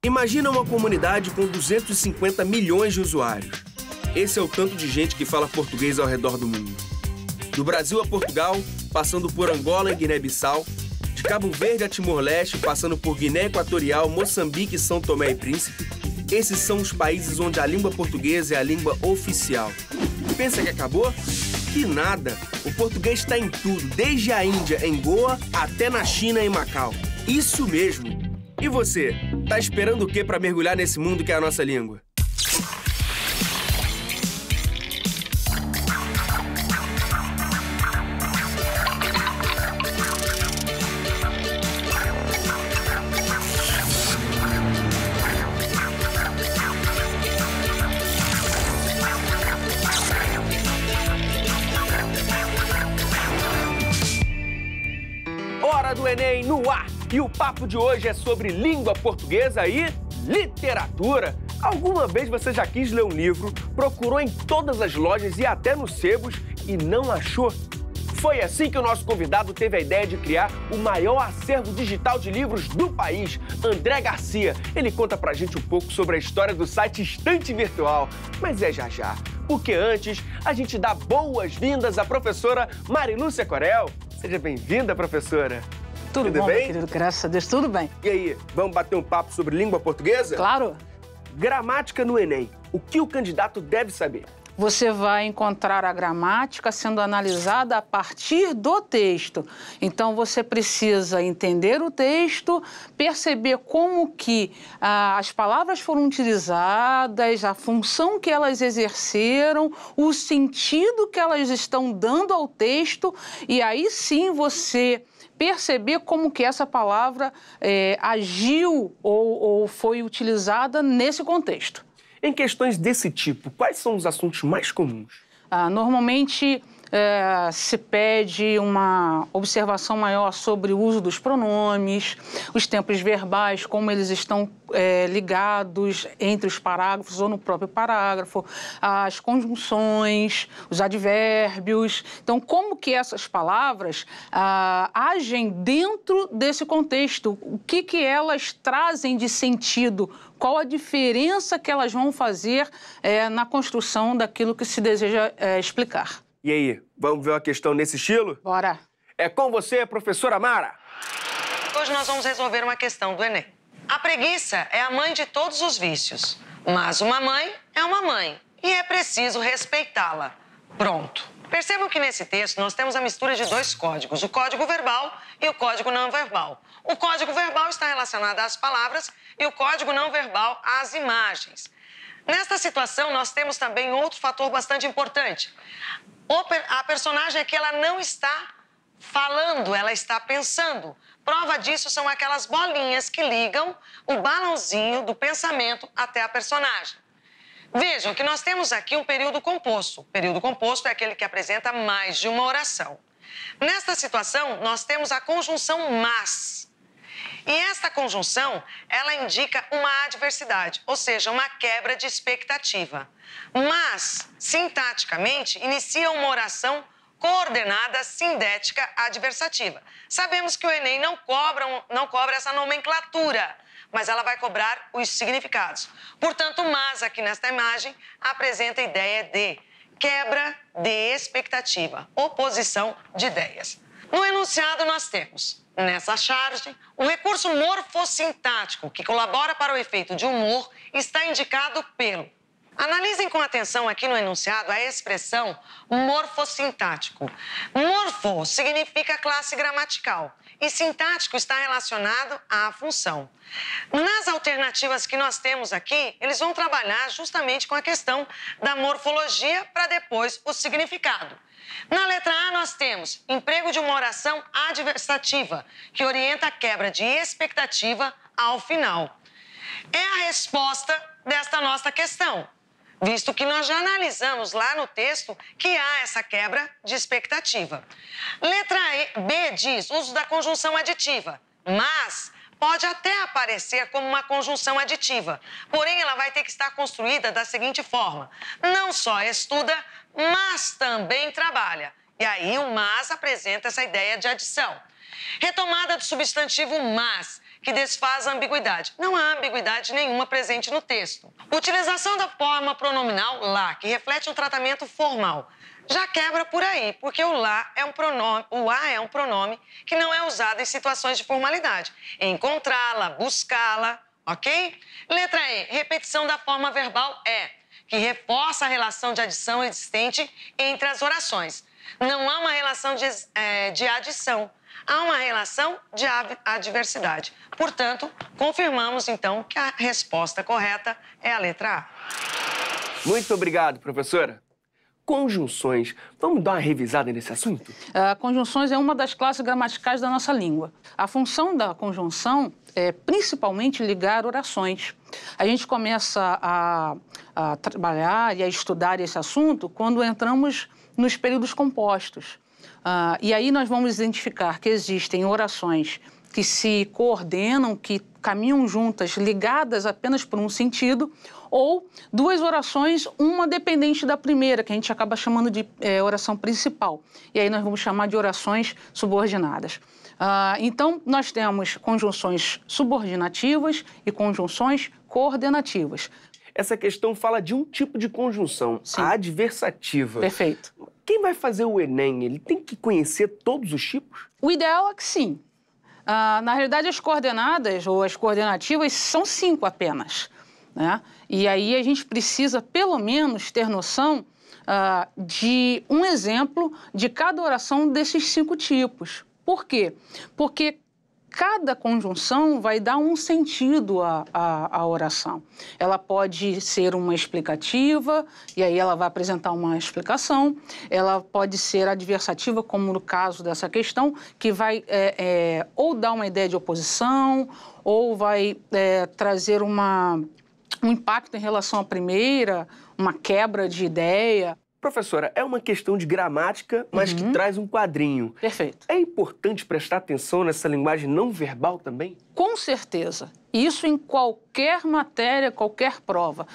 Imagina uma comunidade com 250 milhões de usuários. Esse é o tanto de gente que fala português ao redor do mundo. Do Brasil a Portugal, passando por Angola e Guiné-Bissau, de Cabo Verde a Timor-Leste, passando por Guiné Equatorial, Moçambique e São Tomé e Príncipe, esses são os países onde a língua portuguesa é a língua oficial. Pensa que acabou? Que nada! O português está em tudo, desde a Índia, em Goa, até na China, em Macau. Isso mesmo! E você, tá esperando o quê para mergulhar nesse mundo que é a nossa língua? Hora do Enem no ar! E o papo de hoje é sobre língua portuguesa e literatura. Alguma vez você já quis ler um livro, procurou em todas as lojas e até nos sebos e não achou? Foi assim que o nosso convidado teve a ideia de criar o maior acervo digital de livros do país, André Garcia. Ele conta pra gente um pouco sobre a história do site Estante Virtual. Mas é já já, porque antes a gente dá boas-vindas à professora Marilúcia Corel. Seja bem-vinda, professora. Tudo bom, meu querido? Graças a Deus, tudo bem. E aí, vamos bater um papo sobre língua portuguesa? Claro. Gramática no Enem. O que o candidato deve saber? Você vai encontrar a gramática sendo analisada a partir do texto. Então, você precisa entender o texto, perceber como que as palavras foram utilizadas, a função que elas exerceram, o sentido que elas estão dando ao texto, e aí sim você perceber como que essa palavra agiu ou foi utilizada nesse contexto. Em questões desse tipo, quais são os assuntos mais comuns? Normalmente se pede uma observação maior sobre o uso dos pronomes, os tempos verbais, como eles estão ligados entre os parágrafos ou no próprio parágrafo, as conjunções, os advérbios. Então, como que essas palavras agem dentro desse contexto? O que elas trazem de sentido? Qual a diferença que elas vão fazer na construção daquilo que se deseja explicar? E aí, vamos ver uma questão nesse estilo? Bora! É com você, professora Mara! Hoje nós vamos resolver uma questão do Enem. A preguiça é a mãe de todos os vícios, mas uma mãe é uma mãe e é preciso respeitá-la. Pronto. Percebam que nesse texto nós temos a mistura de dois códigos, o código verbal e o código não verbal. O código verbal está relacionado às palavras e o código não verbal às imagens. Nesta situação, nós temos também outro fator bastante importante. A personagem aqui, ela não está falando, ela está pensando. Prova disso são aquelas bolinhas que ligam o balãozinho do pensamento até a personagem. Vejam que nós temos aqui um período composto. O período composto é aquele que apresenta mais de uma oração. Nesta situação, nós temos a conjunção mas. E esta conjunção, ela indica uma adversidade, ou seja, uma quebra de expectativa. Mas, sintaticamente, inicia uma oração coordenada sindética adversativa. Sabemos que o Enem não cobra essa nomenclatura, mas ela vai cobrar os significados. Portanto, o mas aqui nesta imagem apresenta a ideia de quebra de expectativa, oposição de ideias. No enunciado nós temos, nessa charge, o recurso morfossintático, que colabora para o efeito de humor, está indicado pelo. Analisem com atenção aqui no enunciado a expressão morfossintático. Morfo significa classe gramatical e sintático está relacionado à função. Nas alternativas que nós temos aqui, eles vão trabalhar justamente com a questão da morfologia para depois o significado. Na letra A, nós temos emprego de uma oração adversativa, que orienta a quebra de expectativa ao final. É a resposta desta nossa questão, visto que nós já analisamos lá no texto que há essa quebra de expectativa. Letra B diz uso da conjunção aditiva, mas pode até aparecer como uma conjunção aditiva, porém ela vai ter que estar construída da seguinte forma: não só estuda, mas também trabalha. E aí o mas apresenta essa ideia de adição. Retomada do substantivo mas, que desfaz a ambiguidade. Não há ambiguidade nenhuma presente no texto. Utilização da forma pronominal lá, que reflete um tratamento formal, já quebra por aí, porque o lá é um pronome, o a é um pronome que não é usado em situações de formalidade. Encontrá-la, buscá-la, ok? Letra E, repetição da forma verbal é, que reforça a relação de adição existente entre as orações. Não há uma relação de adição, há uma relação de adversidade. Portanto, confirmamos, então, que a resposta correta é a letra A. Muito obrigado, professora. Conjunções. Vamos dar uma revisada nesse assunto? Conjunções é uma das classes gramaticais da nossa língua. A função da conjunção é principalmente ligar orações. A gente começa a trabalhar e a estudar esse assunto quando entramos nos períodos compostos. E aí nós vamos identificar que existem orações que se coordenam, que caminham juntas, ligadas apenas por um sentido, ou duas orações, uma dependente da primeira, que a gente acaba chamando de oração principal. E aí nós vamos chamar de orações subordinadas. Então, nós temos conjunções subordinativas e conjunções coordenativas. Essa questão fala de um tipo de conjunção, Sim. a adversativa. Perfeito. Quem vai fazer o Enem, ele tem que conhecer todos os tipos? O ideal é que sim. Na realidade, as coordenadas ou as coordenativas são 5 apenas, né? E aí a gente precisa, pelo menos, ter noção de um exemplo de cada oração desses 5 tipos. Por quê? Porque cada conjunção vai dar um sentido à oração. Ela pode ser uma explicativa, e aí ela vai apresentar uma explicação. Ela pode ser adversativa, como no caso dessa questão, que vai ou dar uma ideia de oposição, ou vai trazer um impacto em relação à primeira, uma quebra de ideia. Professora, é uma questão de gramática, mas que traz um quadrinho. Perfeito. É importante prestar atenção nessa linguagem não verbal também? Com certeza. Isso em qualquer matéria, qualquer prova.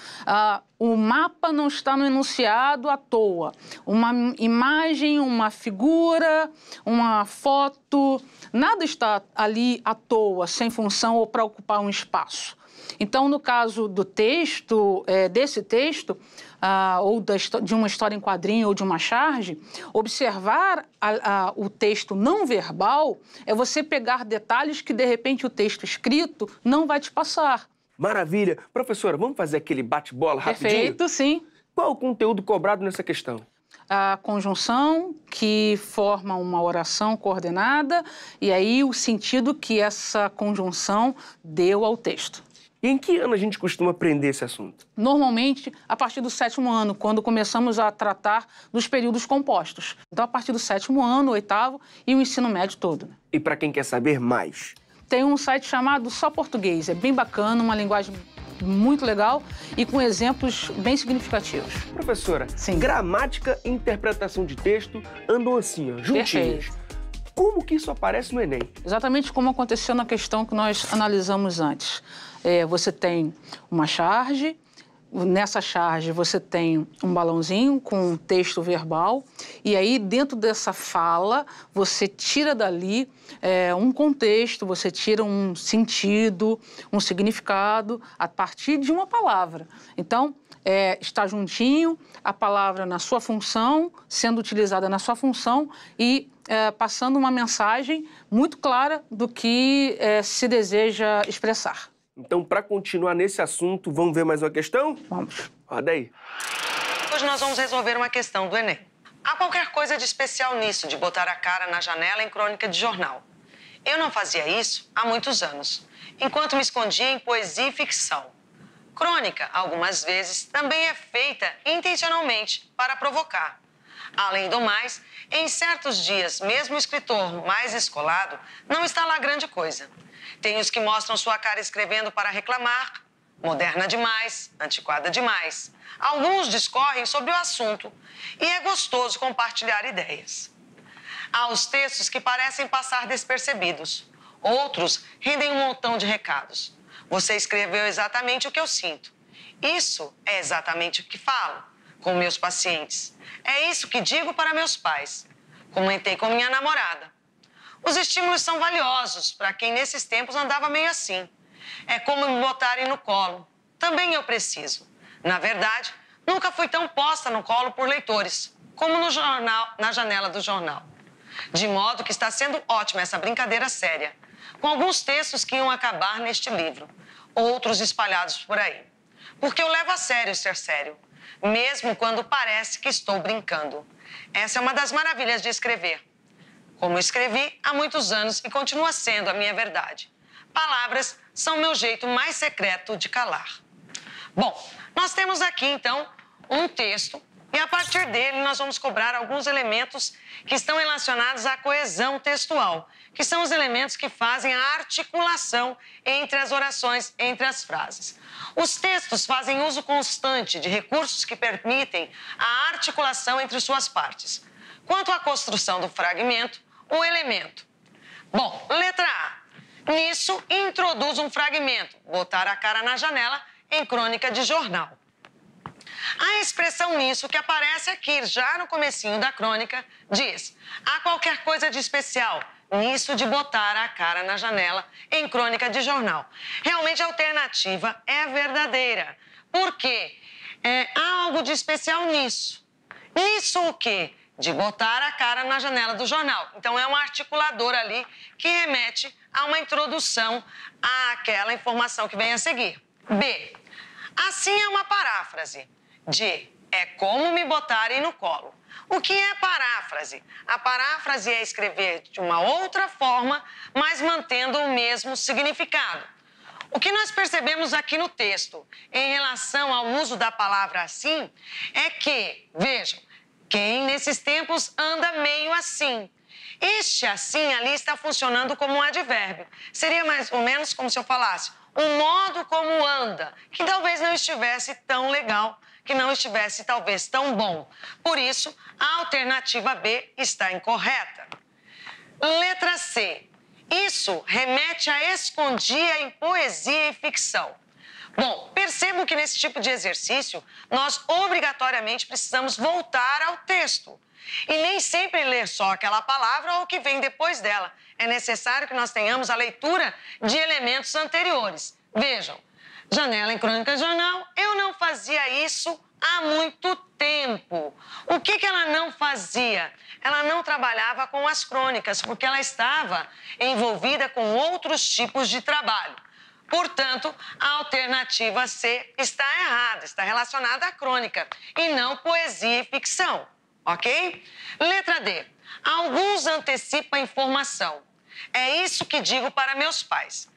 O mapa não está no enunciado à toa. Uma imagem, uma figura, uma foto, nada está ali à toa, sem função ou para ocupar um espaço. Então, no caso do texto, desse texto, ou de uma história em quadrinho ou de uma charge, observar o texto não verbal é você pegar detalhes que, de repente, o texto escrito não vai te passar. Maravilha! Professora, vamos fazer aquele bate-bola rapidinho? Perfeito, sim. Qual o conteúdo cobrado nessa questão? A conjunção que forma uma oração coordenada e aí o sentido que essa conjunção deu ao texto. E em que ano a gente costuma aprender esse assunto? Normalmente, a partir do 7º ano, quando começamos a tratar dos períodos compostos. Então, a partir do 7º ano, 8º e o ensino médio todo. E para quem quer saber mais? Tem um site chamado Só Português. É bem bacana, uma linguagem muito legal e com exemplos bem significativos. Professora, Sim. Gramática e interpretação de texto andam assim, ó, juntinhos. Perfeito. Como que isso aparece no Enem? Exatamente como aconteceu na questão que nós analisamos antes. Você tem uma charge, nessa charge você tem um balãozinho com um texto verbal, e aí dentro dessa fala você tira dali um contexto, você tira um sentido, um significado a partir de uma palavra. Então, está juntinho a palavra na sua função, sendo utilizada na sua função e passando uma mensagem muito clara do que se deseja expressar. Então, para continuar nesse assunto, vamos ver mais uma questão? Vamos. Roda aí. Hoje nós vamos resolver uma questão do Enem. Há qualquer coisa de especial nisso, de botar a cara na janela em crônica de jornal. Eu não fazia isso há muitos anos, enquanto me escondia em poesia e ficção. Crônica, algumas vezes, também é feita intencionalmente para provocar. Além do mais, em certos dias, mesmo o escritor mais escolado não está lá grande coisa. Tem os que mostram sua cara escrevendo para reclamar, moderna demais, antiquada demais. Alguns discorrem sobre o assunto e é gostoso compartilhar ideias. Há os textos que parecem passar despercebidos. Outros rendem um montão de recados. Você escreveu exatamente o que eu sinto. Isso é exatamente o que falo com meus pacientes. É isso que digo para meus pais. Comentei com minha namorada. Os estímulos são valiosos para quem nesses tempos andava meio assim. É como me botarem no colo. Também eu preciso. Na verdade, nunca fui tão posta no colo por leitores, como no jornal, na janela do jornal. De modo que está sendo ótima essa brincadeira séria, com alguns textos que iam acabar neste livro, outros espalhados por aí. Porque eu levo a sério ser sério, mesmo quando parece que estou brincando. Essa é uma das maravilhas de escrever. Como escrevi há muitos anos e continua sendo a minha verdade. Palavras são o meu jeito mais secreto de calar. Bom, nós temos aqui, então, um texto e, a partir dele, nós vamos cobrar alguns elementos que estão relacionados à coesão textual, que são os elementos que fazem a articulação entre as orações, entre as frases. Os textos fazem uso constante de recursos que permitem a articulação entre suas partes. Quanto à construção do fragmento, o elemento. Bom, letra A. Nisso, introduz um fragmento, botar a cara na janela, em crônica de jornal. A expressão nisso, que aparece aqui já no comecinho da crônica, diz: há qualquer coisa de especial nisso de botar a cara na janela, em crônica de jornal. Realmente a alternativa é verdadeira, porque há algo de especial nisso. Nisso o quê? De botar a cara na janela do jornal. Então, é um articulador ali que remete a uma introdução àquela informação que vem a seguir. B. Assim é uma paráfrase. D. É como me botarem no colo. O que é paráfrase? A paráfrase é escrever de uma outra forma, mas mantendo o mesmo significado. O que nós percebemos aqui no texto, em relação ao uso da palavra assim, é que, vejam, quem nesses tempos anda meio assim. Este assim ali está funcionando como um advérbio. Seria mais ou menos como se eu falasse o modo como anda, que talvez não estivesse tão legal, que não estivesse talvez tão bom. Por isso, a alternativa B está incorreta. Letra C. Isso remete a escondia em poesia e ficção. Bom, percebo que nesse tipo de exercício, nós obrigatoriamente precisamos voltar ao texto. E nem sempre ler só aquela palavra ou o que vem depois dela. É necessário que nós tenhamos a leitura de elementos anteriores. Vejam, janela em crônica jornal, eu não fazia isso há muito tempo. O que ela não fazia? Ela não trabalhava com as crônicas, porque ela estava envolvida com outros tipos de trabalho. Portanto, a alternativa C está errada, está relacionada à crônica e não poesia e ficção, ok? Letra D. Alguns antecipam a informação. É isso que digo para meus pais.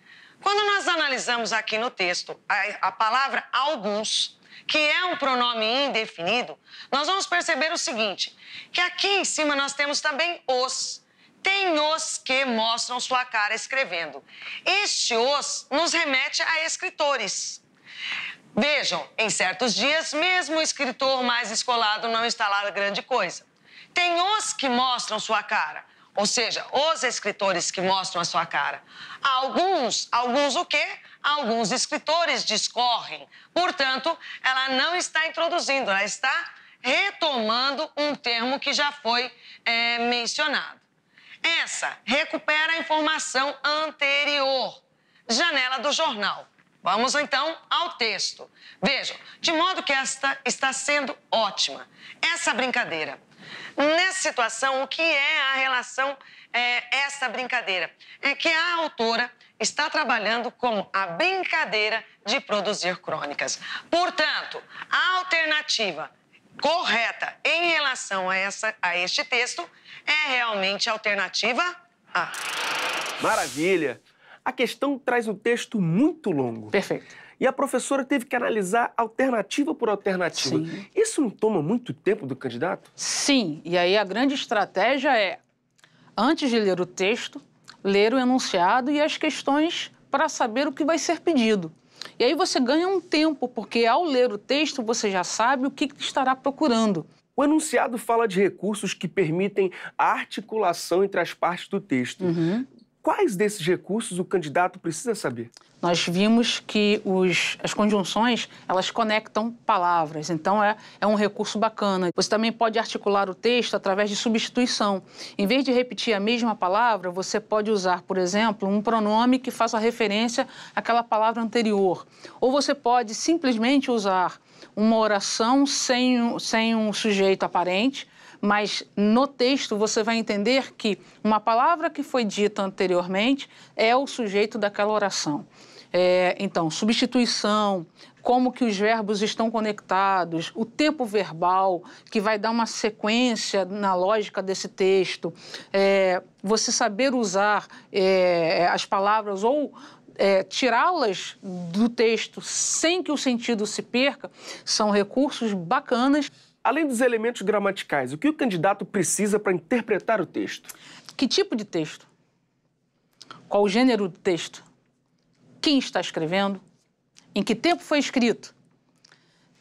Quando nós analisamos aqui no texto a palavra alguns, que é um pronome indefinido, nós vamos perceber o seguinte, que aqui em cima nós temos também os. Tem os que mostram sua cara escrevendo. Este os nos remete a escritores. Vejam, em certos dias, mesmo o escritor mais escolado não está lá grande coisa. Tem os que mostram sua cara, ou seja, os escritores que mostram a sua cara. Alguns o quê? Alguns escritores discorrem. Portanto, ela não está introduzindo, ela está retomando um termo que já foi mencionado. Essa recupera a informação anterior. Janela do jornal. Vamos, então, ao texto. Vejam, de modo que esta está sendo ótima. Essa brincadeira. Nessa situação, o que é a relação, essa brincadeira? É que a autora está trabalhando com a brincadeira de produzir crônicas. Portanto, a alternativa correta em relação a este texto é realmente a alternativa A. Maravilha! A questão traz um texto muito longo. Perfeito. E a professora teve que analisar alternativa por alternativa. Sim. Isso não toma muito tempo do candidato? Sim, e aí a grande estratégia é, antes de ler o texto, ler o enunciado e as questões para saber o que vai ser pedido. E aí você ganha um tempo, porque ao ler o texto você já sabe o que estará procurando. O enunciado fala de recursos que permitem a articulação entre as partes do texto. quais desses recursos o candidato precisa saber? Nós vimos que as conjunções, elas conectam palavras, então é um recurso bacana. Você também pode articular o texto através de substituição. Em vez de repetir a mesma palavra, você pode usar, por exemplo, um pronome que faça referência àquela palavra anterior. Ou você pode simplesmente usar uma oração sem um sujeito aparente, mas no texto você vai entender que uma palavra que foi dita anteriormente é o sujeito daquela oração. Então, substituição, como que os verbos estão conectados, o tempo verbal, que vai dar uma sequência na lógica desse texto, você saber usar as palavras ou tirá-las do texto sem que o sentido se perca, são recursos bacanas. Além dos elementos gramaticais, o que o candidato precisa para interpretar o texto? Que tipo de texto? Qual o gênero do texto? Quem está escrevendo? Em que tempo foi escrito?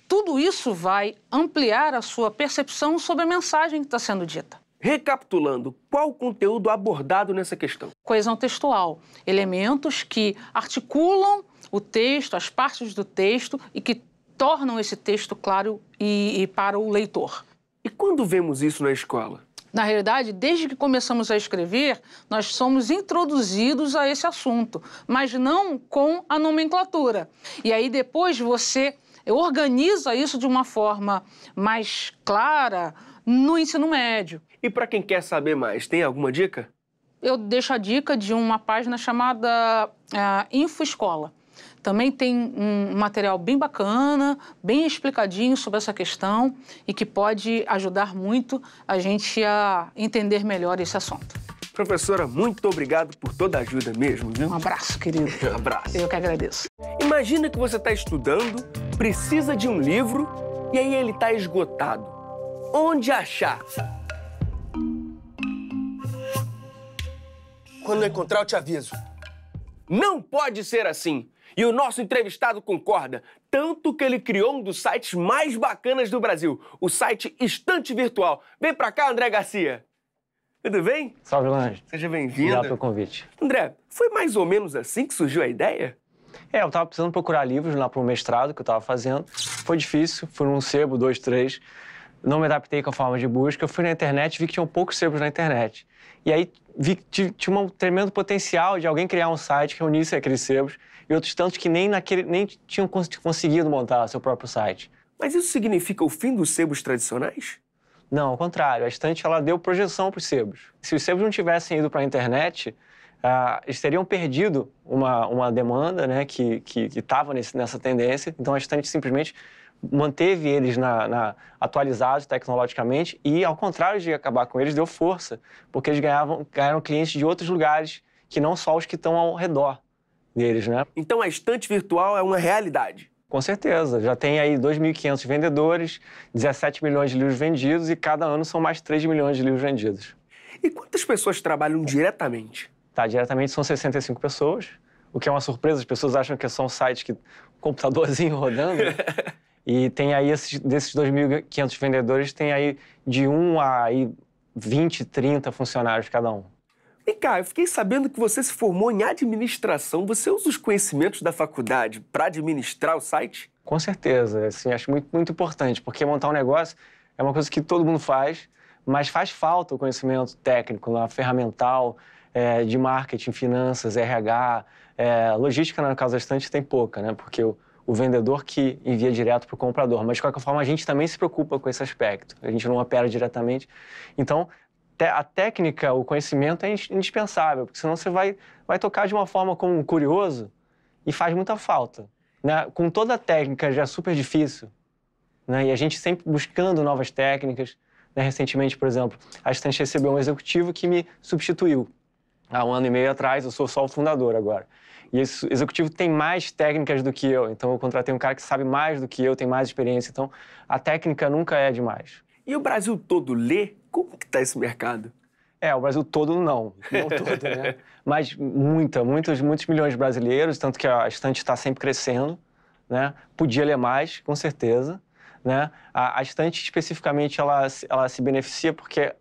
Tudo isso vai ampliar a sua percepção sobre a mensagem que está sendo dita. Recapitulando, qual o conteúdo abordado nessa questão? Coesão textual, elementos que articulam o texto, as partes do texto e que tornam esse texto claro e para o leitor. E quando vemos isso na escola? Na realidade, desde que começamos a escrever, nós somos introduzidos a esse assunto, mas não com a nomenclatura. E aí depois você organiza isso de uma forma mais clara no ensino médio. E para quem quer saber mais, tem alguma dica? Eu deixo a dica de uma página chamada InfoEscola. Também tem um material bem bacana, bem explicadinho sobre essa questão e que pode ajudar muito a gente a entender melhor esse assunto. Professora, muito obrigado por toda a ajuda mesmo, viu? Um abraço, querido. Um abraço. Eu que agradeço. Imagina que você está estudando, precisa de um livro e aí ele está esgotado. Onde achar? Quando eu encontrar, eu te aviso. Não pode ser assim! E o nosso entrevistado concorda, tanto que ele criou um dos sites mais bacanas do Brasil, o site Estante Virtual. Vem pra cá, André Garcia. Tudo bem? Salve, Lange. Seja bem-vindo. Obrigado pelo convite. André, foi mais ou menos assim que surgiu a ideia? Eu estava precisando procurar livros lá para o mestrado que eu estava fazendo. Foi difícil, fui num sebo, 2, 3. Não me adaptei com a forma de busca. Eu fui na internet, vi que tinham poucos sebos na internet. E aí vi que tinha um tremendo potencial de alguém criar um site que reunisse aqueles sebos e outros tantos que nem tinham conseguido montar seu próprio site. Mas isso significa o fim dos sebos tradicionais? Não, ao contrário. A estante ela deu projeção para os sebos. Se os sebos não tivessem ido para a internet, eles teriam perdido uma demanda, né, que estava nessa tendência. Então a estante simplesmente manteve eles atualizados tecnologicamente e, ao contrário de acabar com eles, deu força, porque eles ganharam clientes de outros lugares que não só os que estão ao redor deles, né? Então a estante virtual é uma realidade? Com certeza. Já tem aí 2.500 vendedores, 17 milhões de livros vendidos e cada ano são mais 3 milhões de livros vendidos. E quantas pessoas trabalham diretamente? Diretamente são 65 pessoas, o que é uma surpresa. As pessoas acham que são sites que computadorzinho rodando. E tem aí, desses 2.500 vendedores, tem aí de 1 a 20, 30 funcionários cada um. Vem cá, eu fiquei sabendo que você se formou em administração. Você usa os conhecimentos da faculdade para administrar o site? Com certeza. Assim, acho muito, muito importante, porque montar um negócio é uma coisa que todo mundo faz, mas faz falta o conhecimento técnico, ferramental, de marketing, finanças, RH, logística, no caso da estante, tem pouca, né? Porque o vendedor que envia direto para o comprador. Mas, de qualquer forma, a gente também se preocupa com esse aspecto. A gente não opera diretamente. Então, a técnica, o conhecimento é indispensável, porque senão você vai tocar de uma forma como um curioso e faz muita falta. Né? Com toda a técnica já é super difícil, né? E a gente sempre buscando novas técnicas. Né? Recentemente, por exemplo, a estante recebeu um executivo que me substituiu. Há 1 ano e meio atrás, eu sou só o fundador agora. E esse executivo tem mais técnicas do que eu, então eu contratei um cara que sabe mais do que eu, tem mais experiência, então a técnica nunca é demais. E o Brasil todo lê? Como que está esse mercado? O Brasil todo não todo, né? Mas muitos milhões de brasileiros, tanto que a estante está sempre crescendo, né? Podia ler mais, com certeza, né? A estante, especificamente, ela se beneficia porque,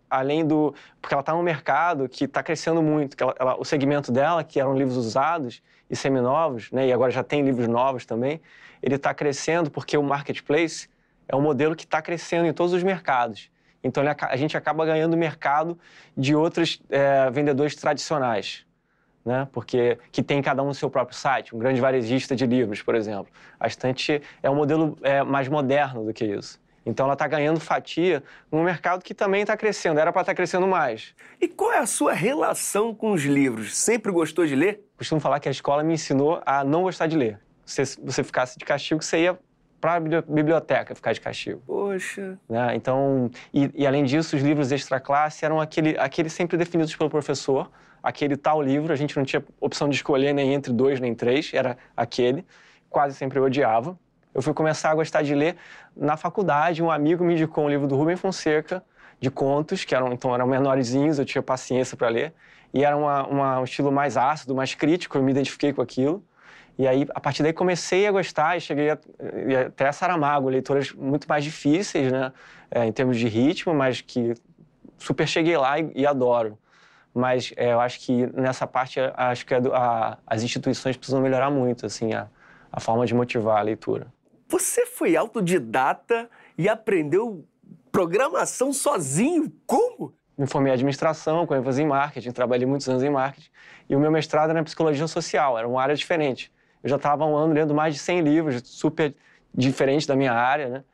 porque ela está num mercado que está crescendo muito. Que o segmento dela, que eram livros usados e seminovos, né? E agora já tem livros novos também, ele está crescendo porque o marketplace é um modelo que está crescendo em todos os mercados. Então, a gente acaba ganhando mercado de outros vendedores tradicionais, né? Porque que tem cada um o seu próprio site, um grande varejista de livros, por exemplo. A estante é um modelo mais moderno do que isso. Então, ela está ganhando fatia num mercado que também está crescendo, era para estar crescendo mais. E qual é a sua relação com os livros? Sempre gostou de ler? Costumo falar que a escola me ensinou a não gostar de ler. Se você ficasse de castigo, você ia para a biblioteca ficar de castigo. Poxa. Né? Então, e além disso, os livros extra classe eram aqueles sempre definidos pelo professor, aquele tal livro, a gente não tinha opção de escolher nem entre 2 nem 3, era aquele, quase sempre eu odiava. Eu fui começar a gostar de ler na faculdade, um amigo me indicou um livro do Rubem Fonseca, de contos, que eram menorzinhos, eu tinha paciência para ler, e era um estilo mais ácido, mais crítico, eu me identifiquei com aquilo. E aí, a partir daí, comecei a gostar e cheguei até a Saramago, leitoras muito mais difíceis, né, em termos de ritmo, mas que super cheguei lá e adoro. Mas eu acho que nessa parte, acho que as instituições precisam melhorar muito, assim, a forma de motivar a leitura. Você foi autodidata e aprendeu programação sozinho? Como? Me formei em administração, com ênfase em marketing, trabalhei muitos anos em marketing. E o meu mestrado era em psicologia social, era uma área diferente. Eu já estava há um ano lendo mais de 100 livros, super diferente da minha área, né?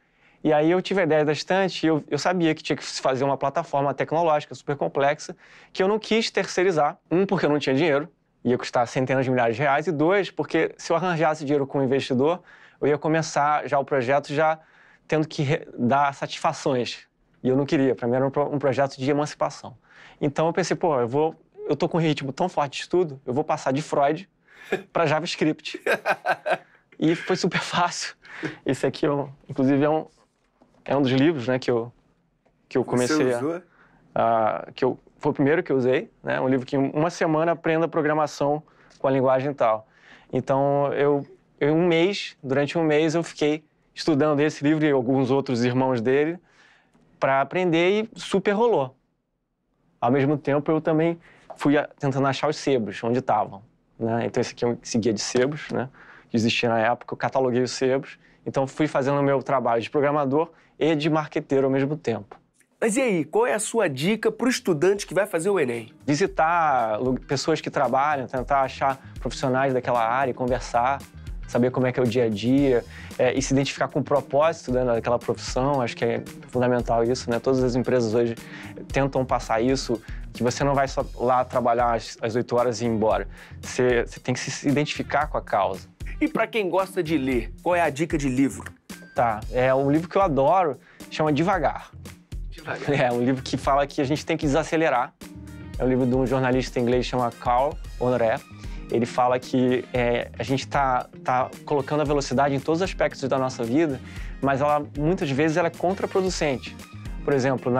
E aí eu tive a ideia da estante e eu sabia que tinha que fazer uma plataforma tecnológica super complexa que eu não quis terceirizar. Porque eu não tinha dinheiro, ia custar centenas de milhares de reais. E 2, porque se eu arranjasse dinheiro com o investidor, eu ia começar já o projeto já tendo que dar satisfações. E eu não queria, para mim era um projeto de emancipação. Então eu pensei, eu tô com um ritmo tão forte de estudo, eu vou passar de Freud para JavaScript. E foi super fácil. Esse aqui, inclusive, é um dos livros, né, que eu comecei Você usou? Foi o primeiro que eu usei, né? Um livro que em uma semana aprenda programação com a linguagem e tal. Então, durante um mês, eu fiquei estudando esse livro e alguns outros irmãos dele para aprender e super rolou. Ao mesmo tempo, eu também fui tentando achar os sebos, onde estavam, né? Então, esse aqui é um guia de sebos, né? Que existia na época, eu cataloguei os sebos. Então, fui fazendo o meu trabalho de programador e de marqueteiro ao mesmo tempo. Mas e aí, qual é a sua dica para o estudante que vai fazer o Enem? Visitar pessoas que trabalham, tentar achar profissionais daquela área, conversar, saber como é que é o dia a dia e se identificar com o propósito, né, daquela profissão. Acho que é fundamental isso, né? Todas as empresas hoje tentam passar isso, que você não vai só lá trabalhar às 8 horas e ir embora. Você tem que se identificar com a causa. E para quem gosta de ler, qual é a dica de livro? Tá, é um livro que eu adoro, chama Devagar. É um livro que fala que a gente tem que desacelerar. É um livro de um jornalista inglês chamado Carl Honoré. Ele fala que a gente tá colocando a velocidade em todos os aspectos da nossa vida, mas muitas vezes ela é contraproducente. Por exemplo,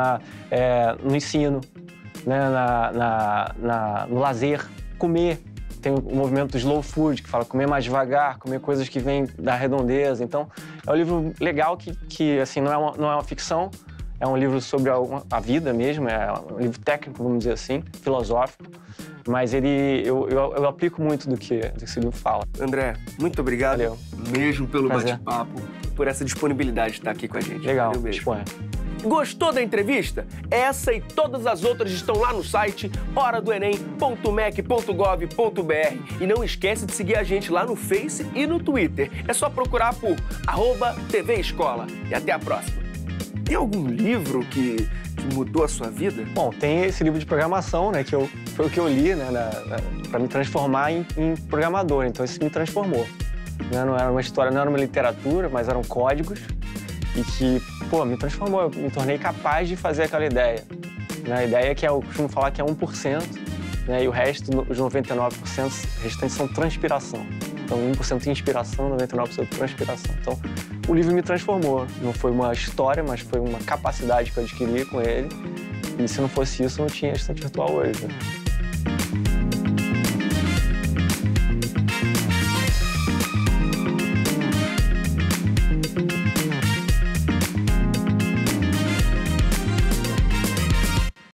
no ensino, né, no lazer, comer. Tem o movimento do slow food, que fala comer mais devagar, comer coisas que vêm da redondeza. Então, é um livro legal que assim, não é uma ficção, é um livro sobre a vida mesmo, é um livro técnico, vamos dizer assim, filosófico, mas eu aplico muito do que esse livro fala. André, muito obrigado. Valeu. Mesmo pelo Prazer. bate-papo, por essa disponibilidade de estar aqui com a gente. Legal, Valeu mesmo. disponha. Gostou da entrevista? Essa e todas as outras estão lá no site horadoenem.mec.gov.br. E não esquece de seguir a gente lá no Face e no Twitter. É só procurar por @TV Escola. E até a próxima. Tem algum livro que mudou a sua vida? Bom, tem esse livro de programação, né, foi o que eu li, né, para me transformar em programador. Então, isso me transformou. Né? Não era uma história, não era uma literatura, mas eram códigos. E que, me transformou, eu me tornei capaz de fazer aquela ideia. A ideia que eu costumo falar que é 1%, né, e o resto, os 99% restantes são transpiração. Então, 1% inspiração, 99% transpiração. Então, o livro me transformou. Não foi uma história, mas foi uma capacidade que eu adquiri com ele. E se não fosse isso, eu não tinha estante virtual hoje. Né?